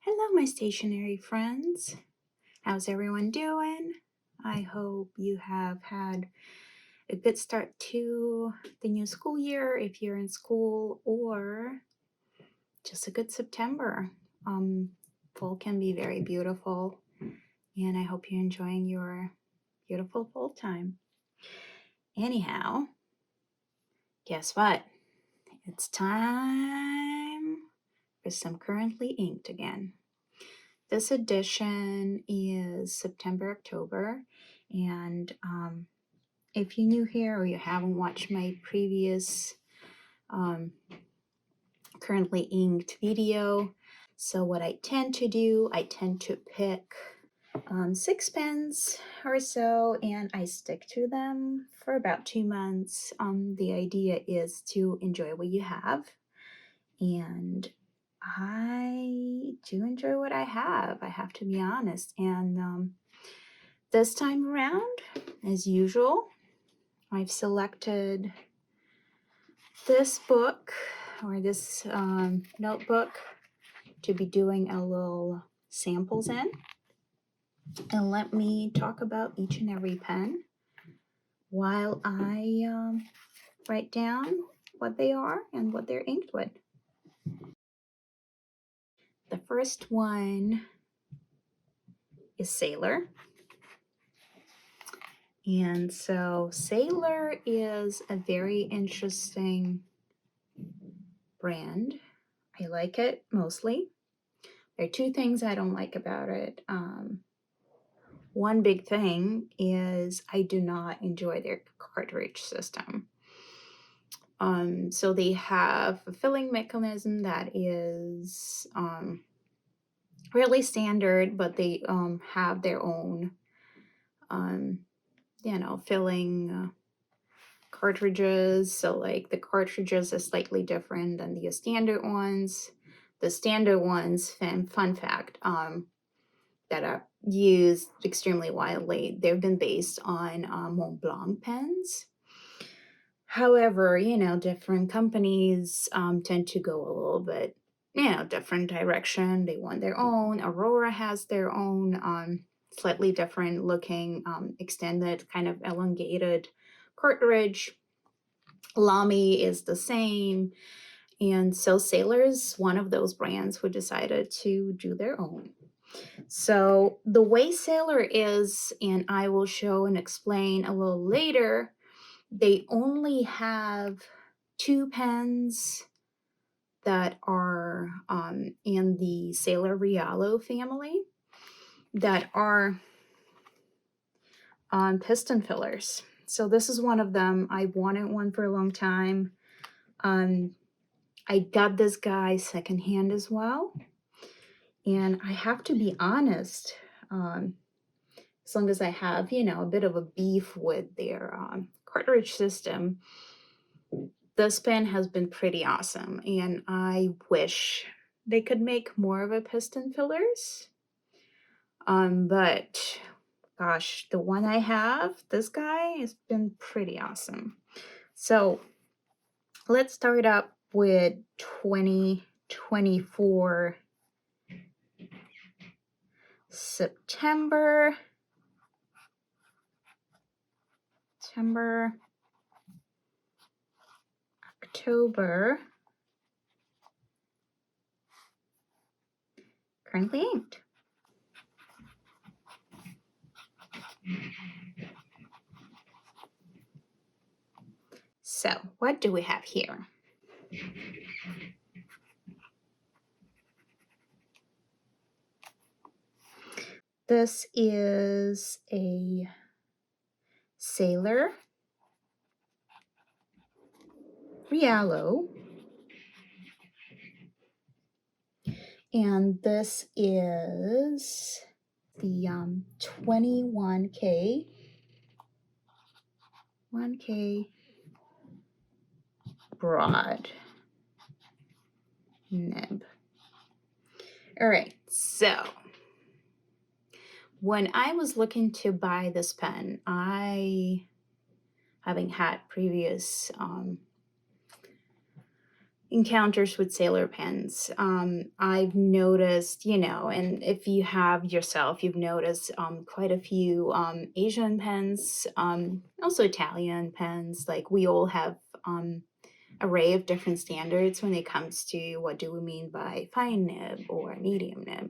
Hello, my stationery friends. How's everyone doing? I hope you have had a good start to the new school year if you're in school, or just a good September. Fall can be very beautiful, and I hope you're enjoying your beautiful fall time. Anyhow, guess what? It's time for some currently inked again. This edition is September, October, and if you're new here or you haven't watched my previous currently inked video, so what I tend to do, I tend to pick 6 pens or so, and I stick to them for about 2 months. The idea is to enjoy what you have, and I do enjoy what I have to be honest. And this time around, as usual, I've selected this book or this notebook to be doing a little samples in. And let me talk about each and every pen while I write down what they are and what they're inked with. The first one is Sailor. And so Sailor is a very interesting brand. I like it mostly. There are 2 things I don't like about it. One big thing is I do not enjoy their cartridge system. So they have a filling mechanism that is really standard, but they have their own, filling cartridges. So like the cartridges are slightly different than the standard ones. The standard ones, fun fact, that are used extremely widely, they've been based on Montblanc pens. However, different companies tend to go a little bit, different direction. They want their own. Aurora has their own slightly different looking, extended, kind of elongated cartridge. Lamy is the same. And so Sailor's one of those brands who decided to do their own. So the way Sailor is, and I will show and explain a little later, they only have 2 pens that are in the Sailor Realo family that are piston fillers. So this is one of them. I wanted one for a long time. I got this guy secondhand as well. And I have to be honest, as long as I have, a bit of a beef with their cartridge system, this pen has been pretty awesome. And I wish they could make more of a piston fillers. But gosh, the one I have, this guy, has been pretty awesome. So let's start up with 2024 September, October, currently inked. So what do we have here? This is a Sailor Realo, and this is the 21K 1K broad nib. All right, so when I was looking to buy this pen, having had previous encounters with sailor pens. I've noticed, you know, and if you have yourself, you've noticed quite a few Asian pens, also Italian pens. Like we all have array of different standards when it comes to what do we mean by fine nib or medium nib.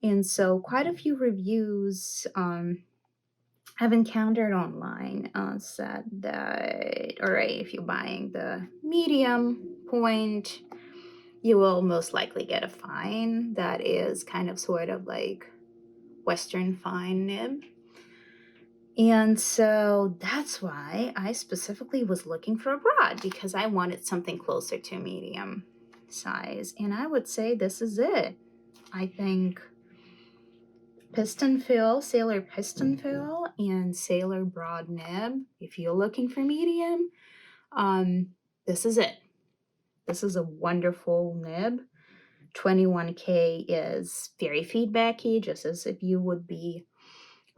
And so quite a few reviews I've encountered online said that, all right, if you're buying the medium point, you will most likely get a fine that is kind of sort of like Western fine nib. And so that's why I specifically was looking for a broad, because I wanted something closer to medium size. And I would say this is it. I think piston fill, sailor piston fill, and sailor broad nib. If you're looking for medium, this is it. This is a wonderful nib. 21K is very feedbacky, just as if you would be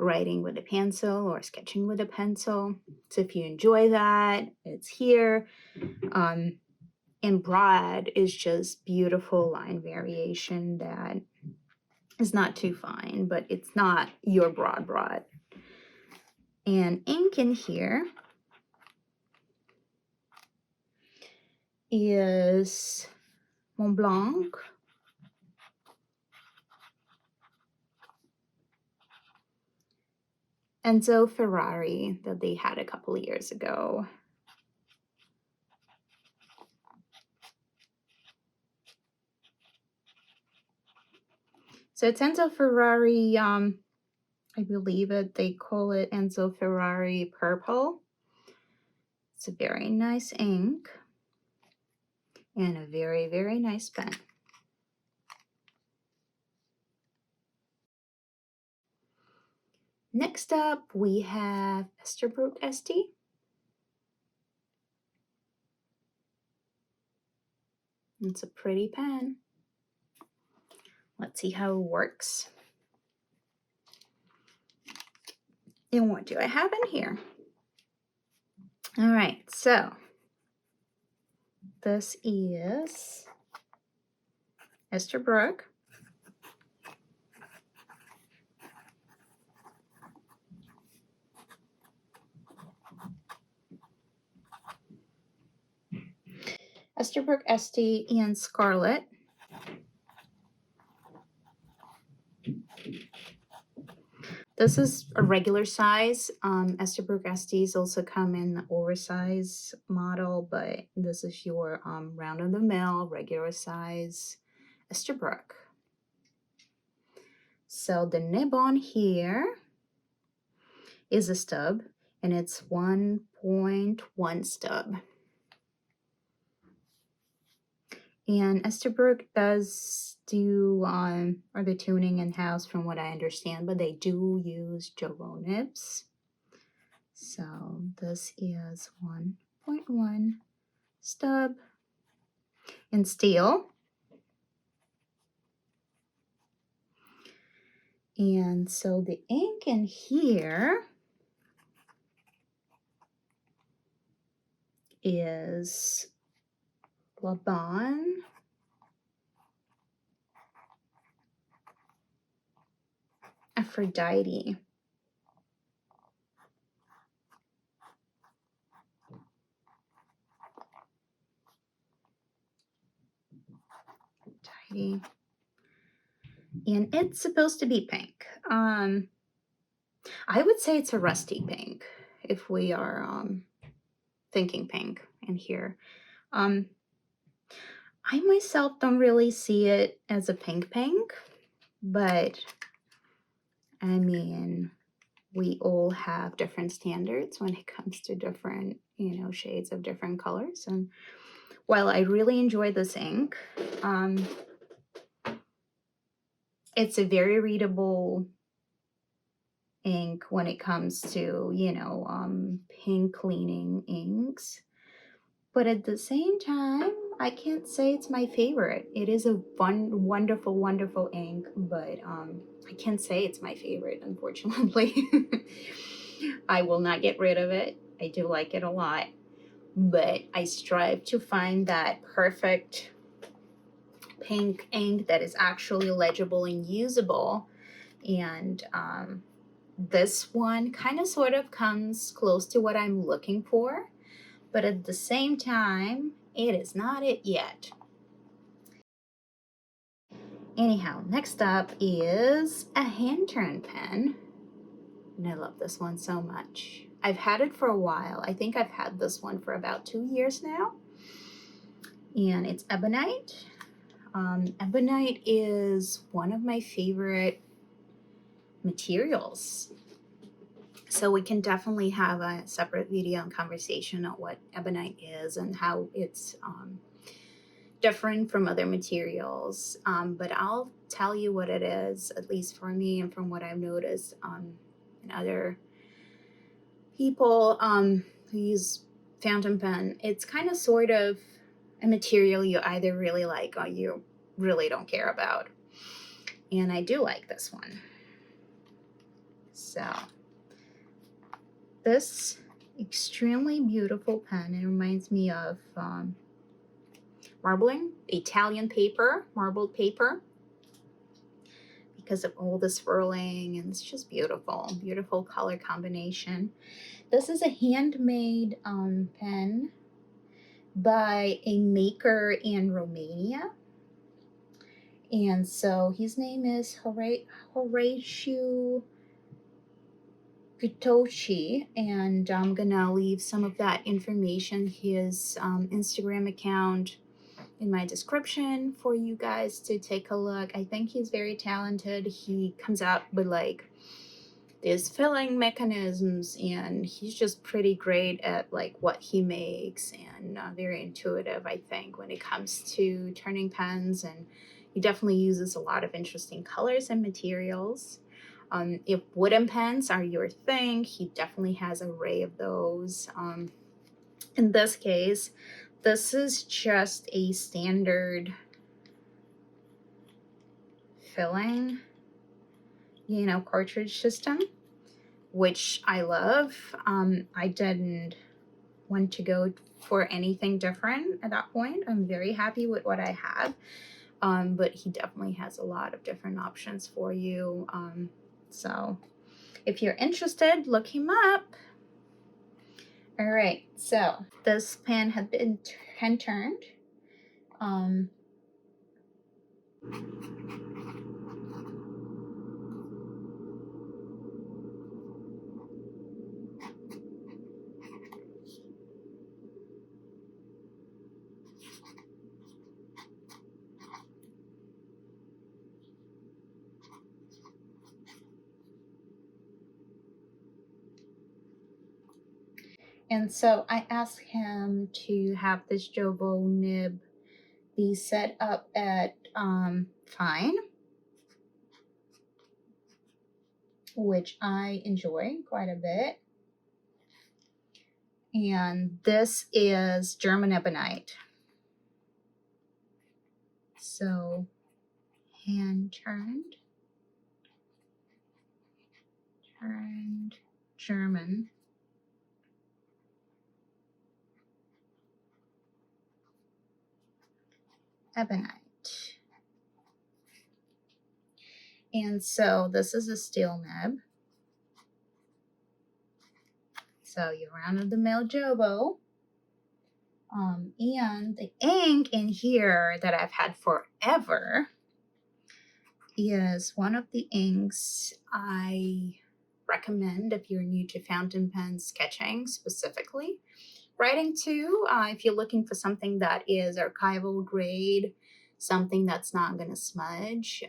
writing with a pencil or sketching with a pencil. So if you enjoy that, it's here. And broad is just beautiful line variation that is not too fine, but it's not your broad. And ink in here is Montblanc. Enzo Ferrari that they had a couple of years ago. So it's Enzo Ferrari, I believe they call it Enzo Ferrari Purple. It's a very nice ink and a very, very nice pen. Next up, we have Esterbrook Estie. It's a pretty pen. Let's see how it works. And what do I have in here? All right, so this is Esterbrook. Esterbrook Estie and Scarlet. This is a regular size. Esterbrook Esties also come in oversized model, but this is your round-of-the-mill, regular size Esterbrook. So the nib on here is a stub, and it's 1.1 stub. And Esterbrook does do or the tuning in-house from what I understand, but they do use Jowo nibs. So this is 1.1 stub in steel. And so the ink in here is Laban. Aphrodite. And it's supposed to be pink. I would say it's a rusty pink if we are thinking pink in here. I myself don't really see it as a pink, but I mean, we all have different standards when it comes to different, you know, shades of different colors. And while I really enjoy this ink, it's a very readable ink when it comes to, you know, pink cleaning inks. But at the same time, I can't say it's my favorite. It is a wonderful, wonderful ink, but I can't say it's my favorite, unfortunately. I will not get rid of it. I do like it a lot. but I strive to find that perfect pink ink that is actually legible and usable. And this one kind of sort of comes close to what I'm looking for, but at the same time, it is not it yet. Anyhow, next up is a hand turn pen. And I love this one so much. I've had it for a while. I think I've had this one for about 2 years now. And it's Ebonite. Ebonite is one of my favorite materials. So we can definitely have a separate video and conversation on what Ebonite is and how it's different from other materials. But I'll tell you what it is, at least for me and from what I've noticed in other people who use fountain pen. It's kind of sort of a material you either really like or you really don't care about. And I do like this one. So this extremely beautiful pen, it reminds me of marbling, Italian paper, marbled paper, because of all the swirling, and it's just beautiful, beautiful color combination. This is a handmade pen by a maker in Romania. And so his name is Horatiu Gutovschi, and I'm gonna leave some of that information, his Instagram account, in my description for you guys to take a look. I think he's very talented. He comes out with like these filling mechanisms, and he's just pretty great at like what he makes, and very intuitive, I think, when it comes to turning pens. And he definitely uses a lot of interesting colors and materials. If wooden pens are your thing, he definitely has an array of those. In this case, this is just a standard filling, cartridge system, which I love. I didn't want to go for anything different at that point. I'm very happy with what I have. But he definitely has a lot of different options for you. So if you're interested, look him up. All right, so this pen had been hand turned. And so I asked him to have this Jobo nib be set up at fine, which I enjoy quite a bit. And this is German Ebonite. So hand turned, German. Ebonite. And so this is a steel nib. So your round-of-the-mill Jobo. And the ink in here that I've had forever is one of the inks I recommend if you're new to fountain pen sketching specifically. Writing too, if you're looking for something that is archival grade, something that's not going to smudge,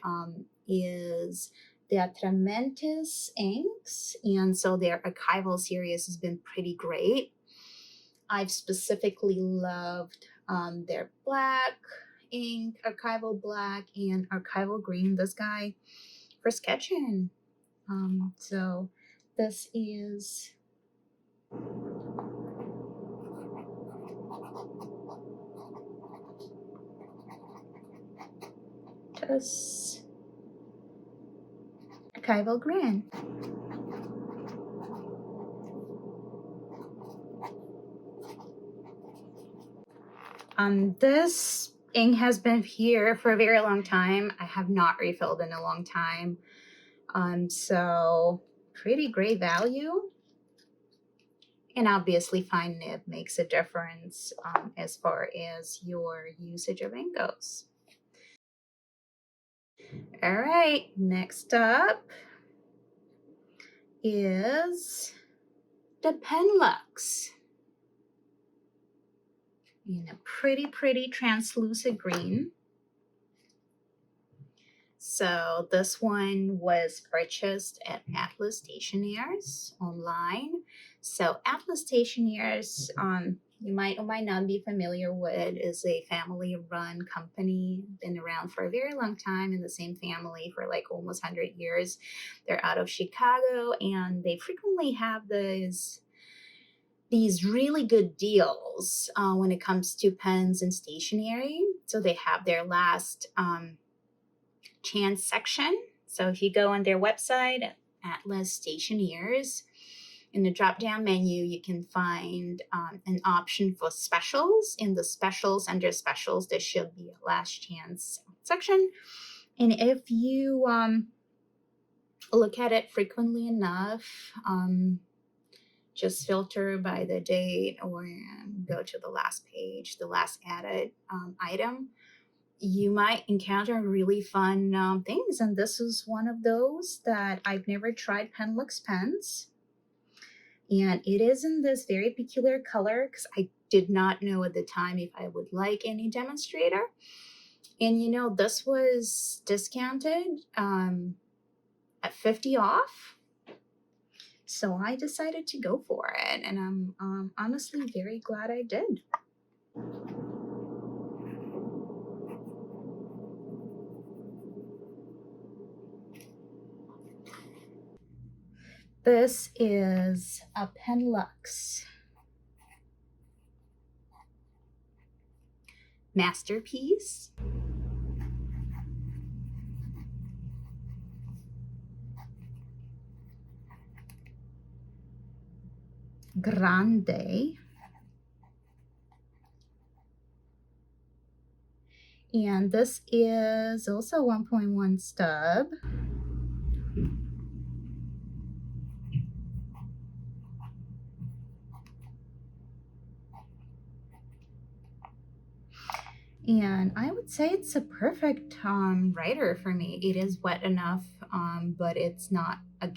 is the Atramentis inks. And so their archival series has been pretty great. I've specifically loved their black ink, archival black, and archival green, this guy, for sketching. So this is just Archival Green. This ink has been here for a very long time. I have not refilled in a long time. So pretty great value. And obviously fine nib makes a difference as far as your usage of ink goes. All right, next up is the Penlux in a pretty translucent green. So this one was purchased at Atlas Stationers online. So Atlas Stationers, you might or might not be familiar with, is a family-run company, been around for a very long time, in the same family for like almost 100 years. They're out of Chicago, and they frequently have these really good deals when it comes to pens and stationery. So they have their last chance section. So if you go on their website, Atlas Stationers, in the drop-down menu, you can find an option for specials. In the specials, under specials, there should be a last chance section. And if you look at it frequently enough, just filter by the date or go to the last page, the last added item, you might encounter really fun things. And this is one of those that I've never tried Penlux pens. And it is in this very peculiar color because I did not know at the time if I would like any demonstrator. And you know, this was discounted at 50 off. So I decided to go for it. And I'm honestly very glad I did. This is a Penlux masterpiece. Grande. And this is also 1.1 stub. And I would say it's a perfect writer for me. It is wet enough, but it's not a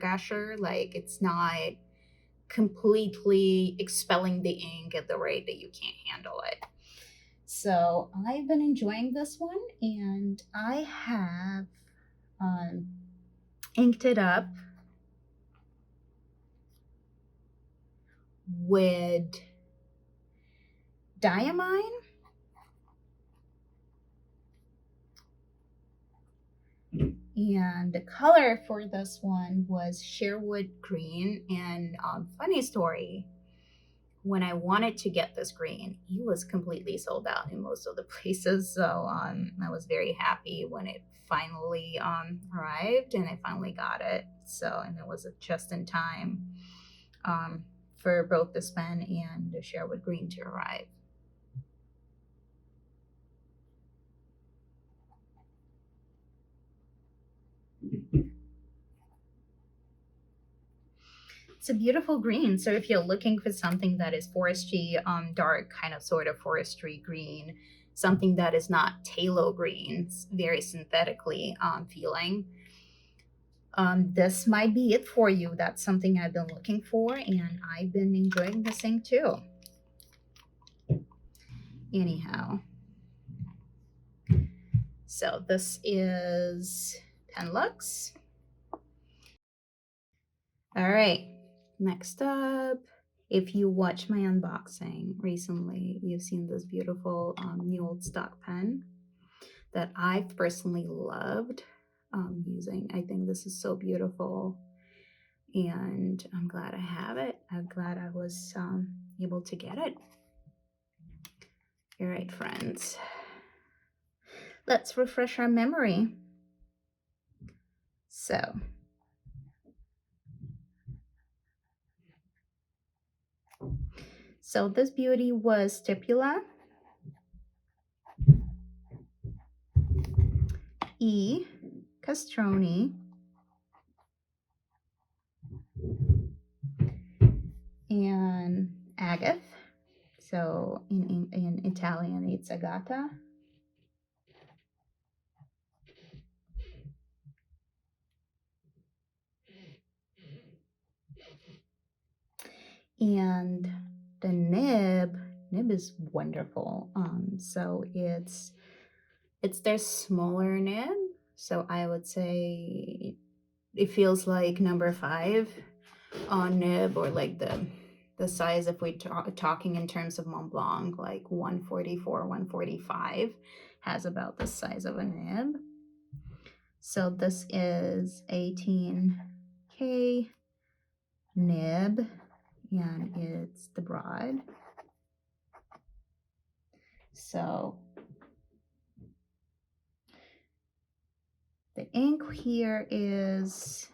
gasher. Like, it's not completely expelling the ink at the rate that you can't handle it. So I've been enjoying this one, and I have inked it up with Diamine and the color for this one was Sherwood green. And funny story, when I wanted to get this green, it was completely sold out in most of the places. So I was very happy when it finally arrived, and I finally got it. So, and it was just in time for both this pen and the Sherwood green to arrive. It's a beautiful green. So if you're looking for something that is forestry, dark kind of sort of forestry green, something that is not phthalo green, very synthetically feeling, this might be it for you. That's something I've been looking for, and I've been enjoying this thing too. Anyhow, so this is Penlux. All right, next up, if you watch my unboxing recently, you've seen this beautiful new old stock pen that I've personally loved using. I think this is so beautiful, and I'm glad I have it. I'm glad I was able to get it. All right, friends, let's refresh our memory. So this beauty was Stipula E Castroni, and Agate. So in Italian, it's Agata. And the nib is wonderful. So it's their smaller nib. So I would say it feels like number 5 on nib, or like the size, if we talking in terms of Montblanc, like 144, 145 has about the size of a nib. So this is 18K nib, and it's the broad. So the ink here is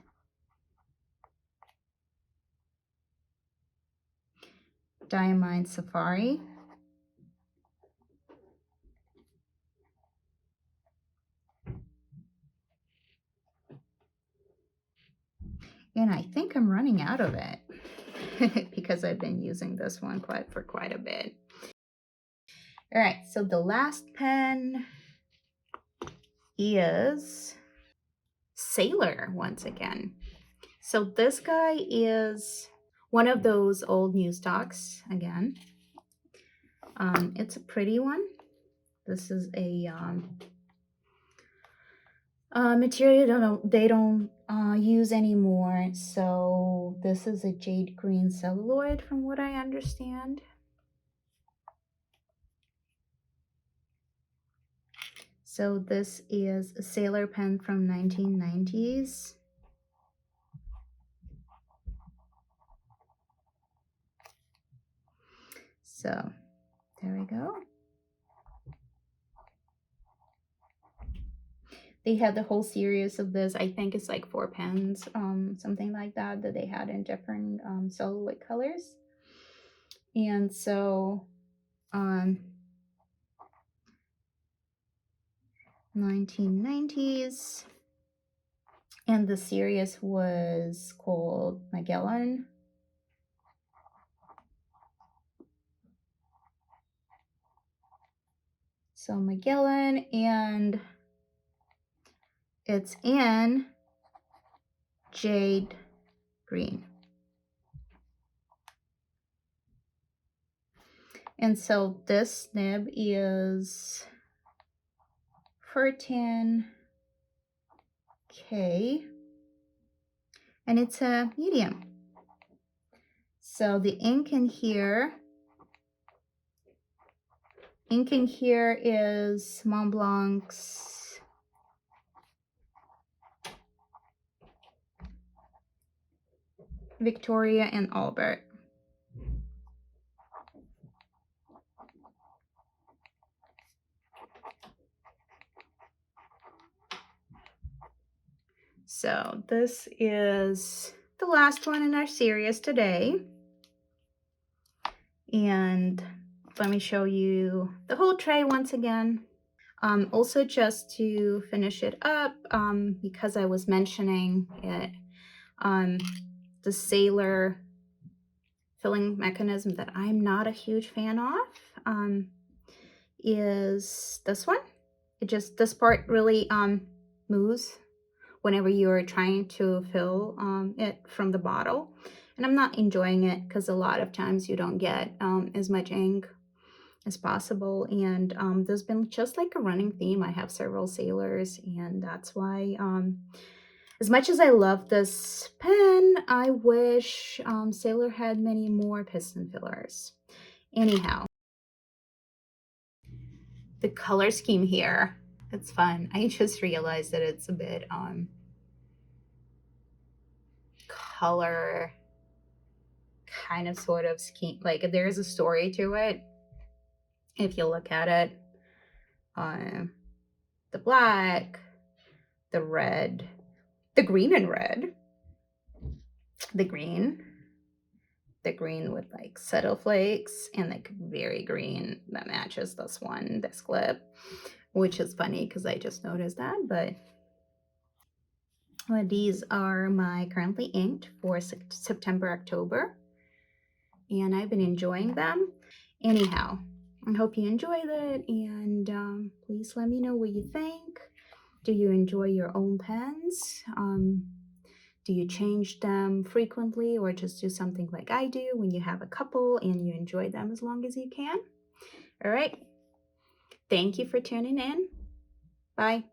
Diamine Safari. And I think I'm running out of it because I've been using this one for quite a bit. All right, so the last pen is Sailor once again. So this guy is one of those old new stocks again. It's a pretty one. This is a material they don't use anymore. So this is a jade green celluloid, from what I understand. So this is a Sailor pen from 1990s. So there we go. They had the whole series of this. I think it's like 4 pens, something like that they had in different celluloid colors. And so 1990s, and the series was called Magellan. So Magellan, and it's in jade green. And so this nib is 14K, and it's a medium. So the ink in here is Montblanc's Victoria&Albert. So this is the last one in our series today. And let me show you the whole tray once again. Also, just to finish it up, because I was mentioning it, the Sailor filling mechanism that I'm not a huge fan of is this one. This part really moves whenever you're trying to fill it from the bottle, and I'm not enjoying it because a lot of times you don't get as much ink as possible. And there's been just like a running theme. I have several Sailors, and that's why as much as I love this pen, I wish Sailor had many more piston fillers. Anyhow, the color scheme here, it's fun. I just realized that it's a bit color kind of sort of scheme, like there's a story to it if you look at it. The black, the red, the green and red, the green with like subtle flakes, and like very green that matches this clip. which is funny because I just noticed that. But well, these are my currently inked for September, October, and I've been enjoying them. Anyhow, I hope you enjoyed it, and please let me know what you think. Do you enjoy your own pens? Do you change them frequently, or just do something like I do when you have a couple and you enjoy them as long as you can? All right. Thank you for tuning in. Bye.